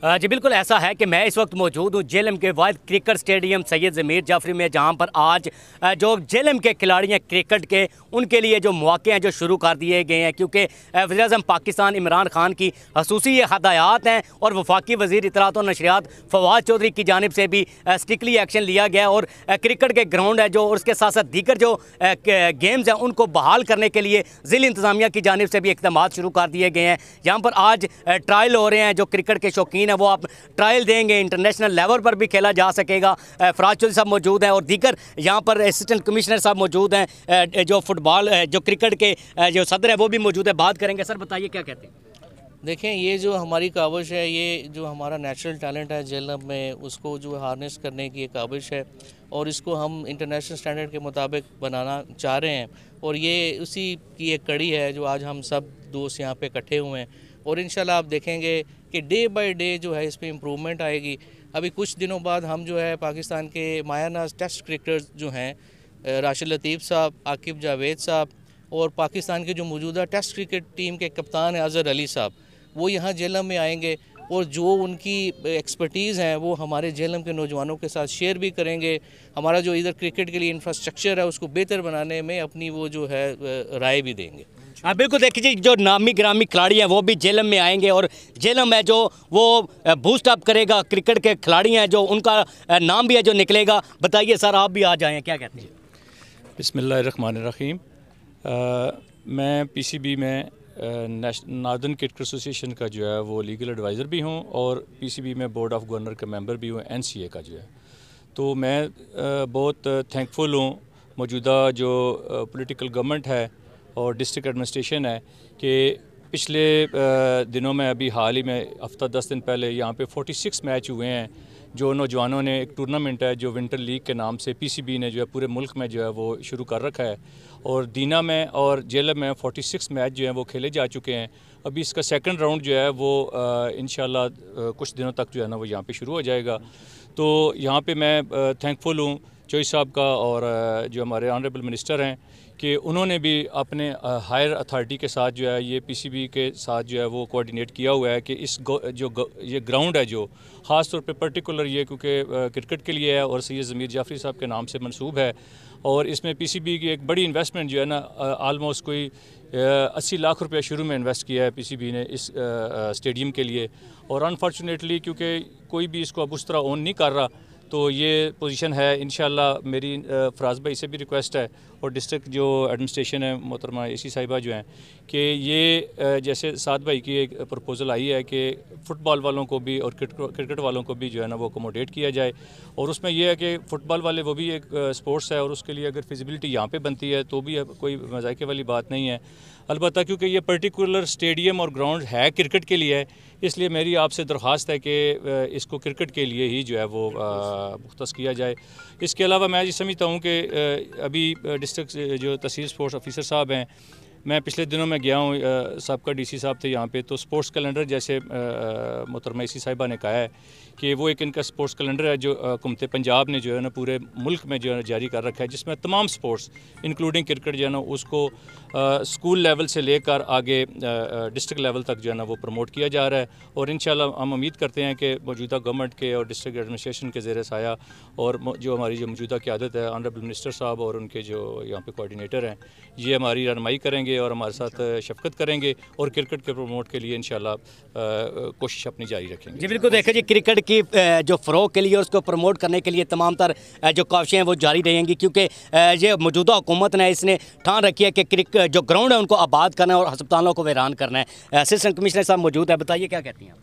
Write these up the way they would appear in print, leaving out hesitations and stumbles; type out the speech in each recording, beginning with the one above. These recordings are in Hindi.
जी बिल्कुल ऐसा है कि मैं इस वक्त मौजूद हूँ जेएलएम के वाहिद क्रिकेट स्टेडियम सैयद ज़मीर जाफरी में, जहाँ पर आज जो जेएलएम के खिलाड़ी हैं क्रिकेट के, उनके लिए जो मौके हैं जो शुरू कर दिए गए हैं, क्योंकि वज़ीर-ए-आज़म पाकिस्तान इमरान खान की खसूसी ये हदायत हैं और वफाकी वज़ीर इत्तलात और नशरियात फवाद चौधरी की जानिब से भी स्ट्रिक्टली एक्शन लिया गया और क्रिकेट के ग्राउंड है जो, और उसके साथ साथ दीगर जो गेम्स हैं उनको बहाल करने के लिए ज़िला इंतज़ामिया की जानिब से भी इक़दाम शुरू कर दिए गए हैं। यहाँ पर आज ट्रायल हो रहे हैं, जो क्रिकेट के शौकीन है वो आप ट्रायल देंगे, इंटरनेशनल लेवल पर भी खेला जा सकेगा। फराज चौधरी साहब मौजूद हैं और दीगर यहाँ पर असिस्टेंट कमिश्नर साहब मौजूद हैं, जो फुटबॉल जो क्रिकेट के जो सदर है वो भी मौजूद है। बात करेंगे। सर बताइए क्या कहते हैं। देखें, ये जो हमारी काविश है, ये जो हमारा नेचुरल टैलेंट है जेएलएम में, उसको जो हार्नेस करने की एक काविश है और इसको हम इंटरनेशनल स्टैंडर्ड के मुताबिक बनाना चाह रहे हैं और ये उसी की एक कड़ी है जो आज हम सब दोस्त यहाँ पे इकट्ठे हुए हैं और इंशाल्लाह आप देखेंगे कि डे बाय डे जो है इस पर इम्प्रूवमेंट आएगी। अभी कुछ दिनों बाद हम जो है पाकिस्तान के मायानाज टेस्ट क्रिकेटर्स जो हैं, राशिद लतीफ़ साहब, आकिब जावेद साहब और पाकिस्तान के जो मौजूदा टेस्ट क्रिकेट टीम के कप्तान हैं अज़हर अली साहब, वो यहाँ जेएलएम में आएंगे और जो उनकी एक्सपर्टीज़ हैं वो हमारे जेएलएम के नौजवानों के साथ शेयर भी करेंगे। हमारा जो इधर क्रिकेट के लिए इंफ्रास्ट्रक्चर है उसको बेहतर बनाने में अपनी वो जो है राय भी देंगे। हाँ बिल्कुल, देखिए जो नामी गिरामी खिलाड़ी हैं वो भी जेएलएम में आएंगे और जेएलएम है जो वो बूस्ट अप करेगा। क्रिकेट के खिलाड़ी हैं जो उनका नाम भी है जो निकलेगा। बताइए सर, आप भी आ जाएँ, क्या कहते हैं। बिस्मिल्लाहिर्रहमानिर्रहीम। मैं पीसीबी में नॉर्दर्न क्रिकेट एसोसिएशन का जो है वो लीगल एडवाइज़र भी हूँ और पीसीबी में बोर्ड ऑफ गवर्नर का मेंबर भी हूँ, एनसीए का जो है। तो मैं बहुत थैंकफुल हूँ मौजूदा जो पॉलिटिकल गवर्नमेंट है और डिस्ट्रिक्ट एडमिनिस्ट्रेशन है कि पिछले दिनों में, अभी हाल ही में हफ्ता 10 दिन पहले यहाँ पे 46 मैच हुए हैं जो नौजवानों ने, एक टूर्नामेंट है जो विंटर लीग के नाम से पीसीबी ने जो है पूरे मुल्क में जो है वो शुरू कर रखा है और दीना में और जेएलएम में 46 मैच जो हैं वो खेले जा चुके हैं। अभी इसका सेकंड राउंड जो है वो इंशाल्लाह कुछ दिनों तक जो है ना वो यहाँ पे शुरू हो जाएगा। तो यहाँ पे मैं थैंकफुल हूँ चौधरी साहब का और जो हमारे ऑनरेबल मिनिस्टर हैं कि उन्होंने भी अपने हायर अथॉरिटी के साथ जो है ये पीसीबी के साथ जो है वो कोऑर्डिनेट किया हुआ है कि ये ग्राउंड है जो ख़ास तौर पे पर्टिकुलर ये क्योंकि क्रिकेट के लिए है और सैयद ज़मीर जाफरी साहब के नाम से मंसूब है और इसमें पीसीबी की एक बड़ी इन्वेस्टमेंट जो है ना, आलमोस्ट कोई 80 लाख रुपया शुरू में इन्वेस्ट किया है पीसीबी ने इस स्टेडियम के लिए और अनफॉर्चुनेटली क्योंकि कोई भी इसको अब उस तरह ओन नहीं कर रहा तो ये पोजीशन है। इंशाल्लाह मेरी फराज भाई से भी रिक्वेस्ट है और डिस्ट्रिक्ट जो एडमिनिस्ट्रेशन है मोहतरमा एसी साहिबा जो हैं कि ये जैसे साद भाई की एक प्रपोज़ल आई है कि फ़ुटबॉल वालों को भी और क्रिकेट वालों को भी जो है ना वो अकोमोडेट किया जाए और उसमें यह है कि फ़ुटबॉल वाले वो भी एक स्पोर्ट्स है और उसके लिए अगर फिजिबिलिटी यहाँ पे बनती है तो भी कोई मज़ाक़े वाली बात नहीं है। अलबत्ता क्योंकि ये पर्टिकुलर स्टेडियम और ग्राउंड है क्रिकेट के लिए है, इसलिए मेरी आपसे दरख्वास्त है कि इसको क्रिकेट के लिए ही जो है वो मुख्तस किया जाए। इसके अलावा मैं ये समझता हूँ कि अभी डिस्ट्रिक्ट जो तहसील स्पोर्ट्स ऑफिसर साहब हैं, मैं पिछले दिनों में गया हूँ, सबका डीसी साहब थे यहाँ पे, तो स्पोर्ट्स कैलेंडर जैसे मोहतरमा एसी साहिबा ने कहा है कि वो एक इनका स्पोर्ट्स कैलेंडर है जो हुकूमत पंजाब ने जो है ना पूरे मुल्क में जो है जारी कर रखा है, जिसमें तमाम स्पोर्ट्स इंक्लूडिंग क्रिकेट जो है ना उसको स्कूल लेवल से लेकर आगे डिस्ट्रिक्ट लेवल तक जो है ना वो प्रमोट किया जा रहा है और इंशाल्लाह हम उम्मीद करते हैं कि मौजूदा गवर्नमेंट के और डिस्ट्रिक्ट एडमिनिस्ट्रेशन के ज़ेर साया और जो हमारी जो मौजूदा क़यादत है ऑनरेबल मिनिस्टर साहब और उनके जो यहाँ पे कोऑर्डिनेटर हैं, ये हमारी रहनुमाई करेंगे और हमारे साथ शफकत करेंगे और क्रिकेट के प्रमोट के लिए इंशाल्लाह कोशिश अपनी जारी रखेंगे। जी बिल्कुल, देखिए जी क्रिकेट की जो फ़रोग के लिए और उसको प्रमोट करने के लिए तमाम तर जो काविशें हैं वो जारी रहेंगी, क्योंकि ये मौजूदा हुकूमत ने इसने ठान रखी है कि क्रिकेट जो ग्राउंड है उनको आबाद करना है और अस्पतालों को वीरान करना है। असिस्टेंट कमिश्नर साहब मौजूद है, बताइए क्या कहती हैं आप।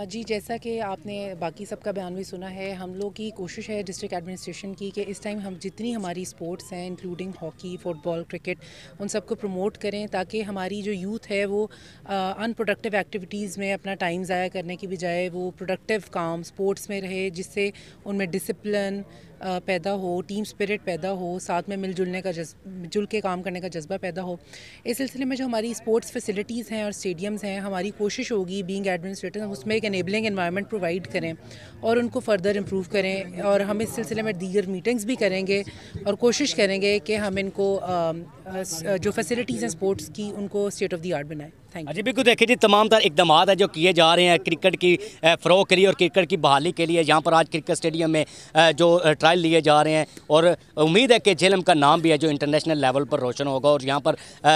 जी, जैसा कि आपने बाकी सबका बयान भी सुना है, हम लोग की कोशिश है डिस्ट्रिक्ट एडमिनिस्ट्रेशन की कि इस टाइम हम जितनी हमारी स्पोर्ट्स हैं इंक्लूडिंग हॉकी, फुटबॉल, क्रिकेट, उन सबको प्रमोट करें ताकि हमारी जो यूथ है वो अनप्रोडक्टिव एक्टिविटीज़ में अपना टाइम ज़ाया करने की बजाय वो प्रोडक्टिव काम स्पोर्ट्स में रहे, जिससे उनमें डिसिप्लिन पैदा हो, टीम स्पिरिट पैदा हो, साथ में मिलजुल के काम करने का जज्बा पैदा हो। इस सिलसिले में जो हमारी स्पोर्ट्स फैसिलिटीज़ हैं और स्टेडियम्स हैं, हमारी कोशिश होगी बीइंग एडमिनिस्ट्रेटर उसमें एक एनेबलिंग एनवायरनमेंट प्रोवाइड करें और उनको फर्दर इम्प्रूव करें और हम इस सिलसिले में दीगर मीटिंग्स भी करेंगे और कोशिश करेंगे कि हम इनको जो फैसिलिटीज़ हैं स्पोर्ट्स की उनको स्टेट ऑफ द आर्ट बनाएं। Thank you. जी बिल्कुल, देखिए जी तमाम तर इकदाम है जो किए जा रहे हैं क्रिकेट की फ़रोग के लिए और क्रिकेट की बहाली के लिए। यहाँ पर आज क्रिकेट स्टेडियम में जो ट्रायल लिए जा रहे हैं और उम्मीद है कि जेएलएम का नाम भी है जो इंटरनेशनल लेवल पर रोशन होगा और यहाँ पर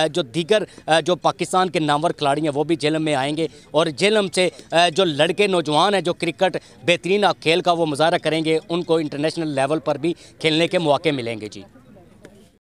जो दीगर जो पाकिस्तान के नामवर खिलाड़ी हैं वो भी जेएलएम में आएंगे और जेएलएम से जो लड़के नौजवान हैं जो क्रिकेट बेहतरीन खेल का वो मुजाहरा करेंगे, उनको इंटरनेशनल लेवल पर भी खेलने के मौके मिलेंगे। जी।